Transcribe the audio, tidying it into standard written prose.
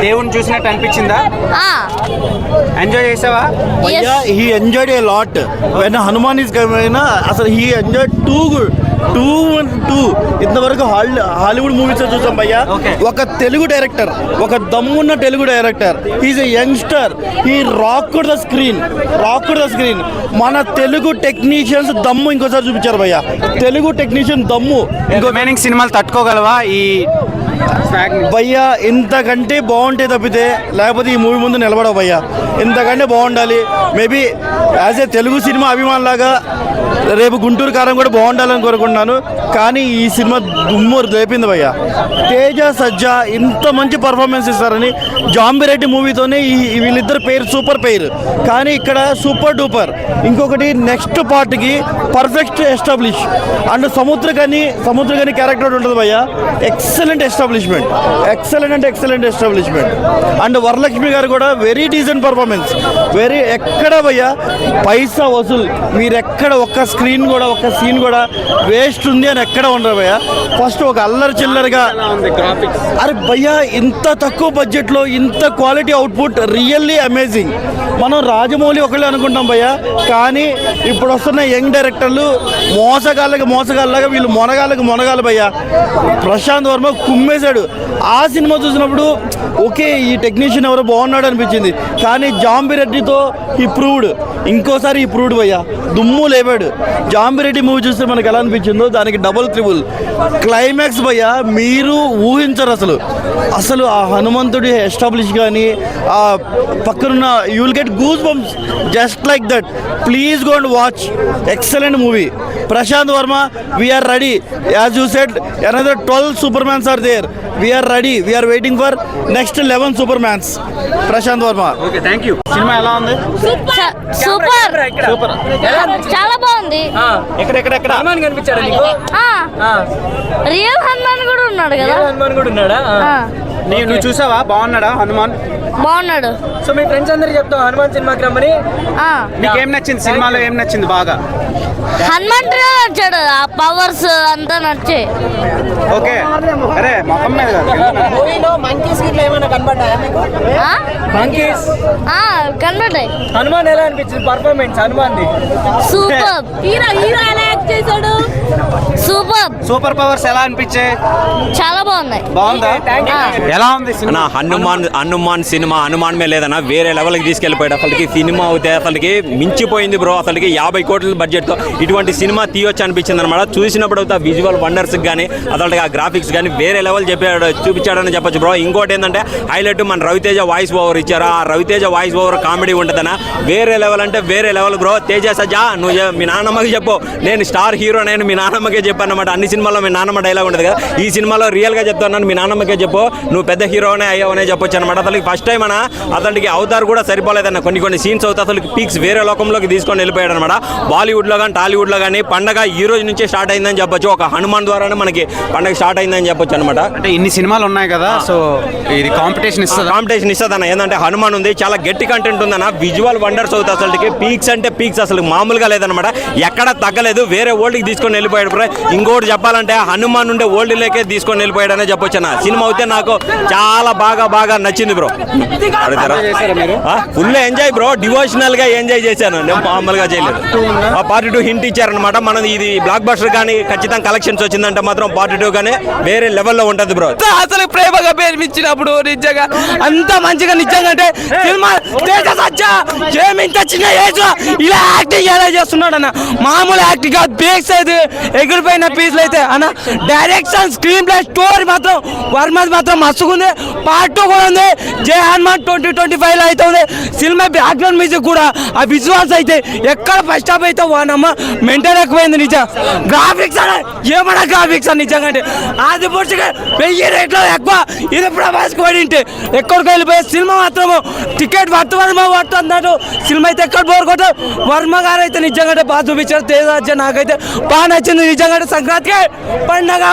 దేవుని చూసినట్టు అనిపించిందా? ఎంజాయ్ చేసావా? He enjoyed a lot when Hanuman is coming. అసలు హీ ఎంజాయ్డ్ టూ ఇంతవరకు హాలీవుడ్ మూవీస్ చూసాం భయ్యా. ఒక తెలుగు డైరెక్టర్, ఒక దమ్మున్న Telugu director, he's a youngster, he rocked the screen. మన తెలుగు టెక్నీషియన్స్ దమ్ము ఇంకోసారి చూపించారు భయ్యా. తెలుగు టెక్నీషియన్ దమ్ము రిమైనింగ్ సినిమాలు తట్టుకోగలవా ఈ భయ్యా? ఇంతకంటే బాగుంటే తప్పితే లేకపోతే ఈ మూవీ ముందు నిలబడవు భయ్యా. ఇంతకంటే బాగుండాలి. Maybe as a Telugu cinema అభిమానులాగా రేపు గుంటూరు కారం కూడా బాగుండాలని కోరుకుంటున్నాను. కానీ ఈ సినిమా దుమ్ము లేపింది భయ్యా. తేజ సజ్జా ఇంత మంచి పర్ఫార్మెన్స్ ఇస్తారని జాంబిరెడ్డి మూవీతోనే వీళ్ళిద్దరు పేరు సూపర్ పేరు, కానీ ఇక్కడ సూపర్ డూపర్. ఇంకొకటి నెక్స్ట్ పార్ట్కి perfect establish. And Samuthirakani character ఉంటుంది భయ్యా. Excellent establishment. అండ్ వరలక్ష్మి గారు కూడా వెరీ డీసెంట్ పర్ఫార్మెన్స్. ఎక్కడ భయ్యా పైసా వసూలు. మీరు ఎక్కడ ఒక్క సీన్ కూడా వేస్ట్ ఉంది అని ఎక్కడ ఉండరు భయ్యా. ఫస్ట్ ఒక అల్లరి చిల్లరగా అరే భయ్యా, ఇంత తక్కువ బడ్జెట్లో ఇంత క్వాలిటీ అవుట్పుట్ రియల్లీ అమేజింగ్. మనం రాజమౌళి ఒకళ్ళే అనుకుంటాం భయ్యా, కానీ ఇప్పుడు వస్తున్న యంగ్ డైరెక్టర్లు మోసగాళ్ళగా వీళ్ళు మొనగాలు భయ్యా. ప్రశాంత్ వర్మ కుమ్మేశాడు. ఆ సినిమా చూసినప్పుడు ఓకే ఈ టెక్నీషియన్ ఎవరో బాగున్నాడు అనిపించింది, కానీ జాంబిరెడ్డితో ఈ ప్రూవ్డ్ భయ్యా. దుమ్ము లేపాడు. జాంబిరెడ్డి మూవీ చూస్తే మనకు ఎలా అనిపించిందో దానికి డబుల్ త్రిబుల్ క్లైమాక్స్ భయ్యా. మీరు ఊహించరు అసలు ఆ హనుమంతుడి ఎస్టాబ్లిష్ కానీ ఆ పక్కనున్న you will get goosebumps just like that. Please go and watch. Excellent movie. Prashanth Varma, we're ready. As you said another 12 Supermans are there. We are ready. We are waiting for next 11 Supermans. Prashanth Varma. Okay, thank you. సినిమా ఎలా ఉంది? Super. చాలా బాగుంది. ఎక్కడ హనుమాన్ కనిపించాడు నీకు? Real Hanuman కూడా ఉన్నాడు కదా. హనుమాన్ కూడా ఉన్నాడా? నువ్వు చూసావా? బాగున్నాడా హనుమాన్? బాగున్నాడు. సో మీ ఫ్రెండ్స్ అందరికి చెప్తావు హనుమాన్ సినిమాకి రమ్మని. నీకేం నచ్చింది సినిమాలో? ఏం నచ్చింది బాగా? హనుమాన్ నచ్చాడు. ఆ పవర్స్ అంతా నచ్చాయి. ఓకే, అరే మొహం మీద కనబడ్డాయి. హనుమాన్ ఎలా అనిపించింది performance? Hanuman super. Super powers ఎలా అనిపించాయి? చాలా బాగున్నాయి. బాగుందా? ఎలా ఉంది సినిమా? హనుమాన్ సినిమా హనుమాన్ మే లేదన్నా వేరే లెవెల్కి తీసుకెళ్ళిపోయాడు. అసలుకి సినిమా అయితే అసలుకి మించిపోయింది బ్రో. అసలుకి 50 కోట్ల బడ్జెట్తో ఇటువంటి సినిమా తీయొచ్చు అనిపించింది అనమాట. చూసినప్పుడు అయితే విజువల్ వండర్స్ కానీ అసలు ఆ గ్రాఫిక్స్ కానీ వేరే లెవెల్ చూపించాడని చెప్పొచ్చు బ్రో. ఇంకోటి ఏంటంటే హైలైట్ మన రవితేజ వాయిస్ ఓవర్ ఇచ్చారు. ఆ రవితేజ వాయిస్ ఓవర్ కామెడీ ఉంటుందన్నా వేరే లెవెల్ అంటే వేరే లెవెల్ బ్రో. తేజ సజ్జా నువ్వు మీ నాన్నమ్మకి చెప్పు, నేను స్టార్ హీరో నేను మీ నాన్నమ్మకే చెప్పాను అనమాట. అన్ని సినిమాల్లో మీ నాన్నమ్మ డైలాగ్ ఉంటుంది కదా, ఈ సినిమాలో రియల్గా చెప్తున్నాను మీ నాన్నమ్మకే చెప్పు, నువ్వు పెద్ద హీరోనే అయ్యావనే చెప్పొచ్చు అనమాట. అసలు ఫస్ట్ టైం అన్న అతనికి అవతార్ కూడా సరిపోలేదన్న. కొన్ని సీన్స్ అవుతా అసలు పీక్స్ వేరే లోకంలోకి తీసుకొని వెళ్ళిపోయాడు అనమాట. బాలీవుడ్లో కానీ టాలీవుడ్లో కానీ పండగ ఈ రోజు నుంచే స్టార్ట్ అయిందని చెప్పొచ్చు. ఒక హనుమాన్ ద్వారానే మనకి పండగ స్టార్ట్ అయిందని చెప్పొచ్చు అనమాట. అంటే ఇన్ని సినిమాలు ఉన్నాయి కదా, సో ఇది కాంపిటీషన్ ఇస్తుందన్న. ఏంటంటే హనుమాన్ ఉంది, చాలా గట్టి కంటెంట్ ఉందన్న. విజువల్ వండర్స్ అవుతాయి అసలుకి. పీక్స్ అంటే పీక్స్ అసలు మామూలుగా లేదనమాట. ఎక్కడ తగ్గలేదు, వేరే వరల్డ్కి తీసుకొని వెళ్ళిపోయాడు బ్రో. ఇంకోటి చెప్పాలంటే హనుమాన్ ఉండే వరల్డ్లోకే తీసుకొని వెళ్ళిపోయాడనే చెప్పొచ్చు అన్న. సినిమా అయితే నాకు చాలా బాగా నచ్చింది bro. Full enjoy bro. Devotional గా ఎంజాయ్ చేశాను నేను, మామూలుగా చేయలేదు. పార్ట్ 2 హింట్ ఇచ్చారనమాట. మనది ఇది బ్లాక్ బస్టర్ కానీ ఖచ్చితంగా కలెక్షన్స్ వచ్చిందంటే మాత్రం పార్ట్ 2 కానీ వేరే లెవెల్లో ఉంటుంది బ్రో. అసలు ప్రేమగా పేర్మించినప్పుడు నిజంగా అంత మంచిగా నిజంగా అంటే సినిమా ఇంత చిన్న ఏజ్ ఇలా యాక్టింగ్ ఎలా చేస్తున్నాడు అన్న. మామూలు యాక్టింగ్ కాదు, బేక్స్ అయితే ఎగిరిపోయిన పీస్లు అయితే అన్న. డైరెక్షన్, స్క్రీన్ ప్లే, స్టోరీ మాత్రం వర్మది మాత్రం మస్తుకుంది. పార్ట్ 2 కూడా ఉంది. జై హనుమాన్ 2025 అయితే ఉంది. సినిమా బ్యాక్గ్రౌండ్ మ్యూజిక్ కూడా, ఆ విజువల్స్ అయితే ఎక్కడ ఫస్ట్ స్టాప్ అయితే వానమ్మ మెంటల్ ఎక్కువైంది నిజం. గ్రాఫిక్స్ అన్న ఏమన్నా గ్రాఫిక్స్ అని నిజంగా అంటే అది పుట్టిగా 1000 రేట్లో ఎక్కువ. ఇది ప్రభాస్కి పడింటే ఎక్కడికి వెళ్ళిపోయే సినిమా మాత్రము టికెట్ వర్త అన్నట్టు సినిమా అయితే ఎక్కడ బోర్ కొట్ట. వర్మ గారు అయితే నిజంగా బాగా చూపించారు. తేజ నాకైతే బాగా నచ్చింది నిజంగా. సంక్రాంతికి పండగ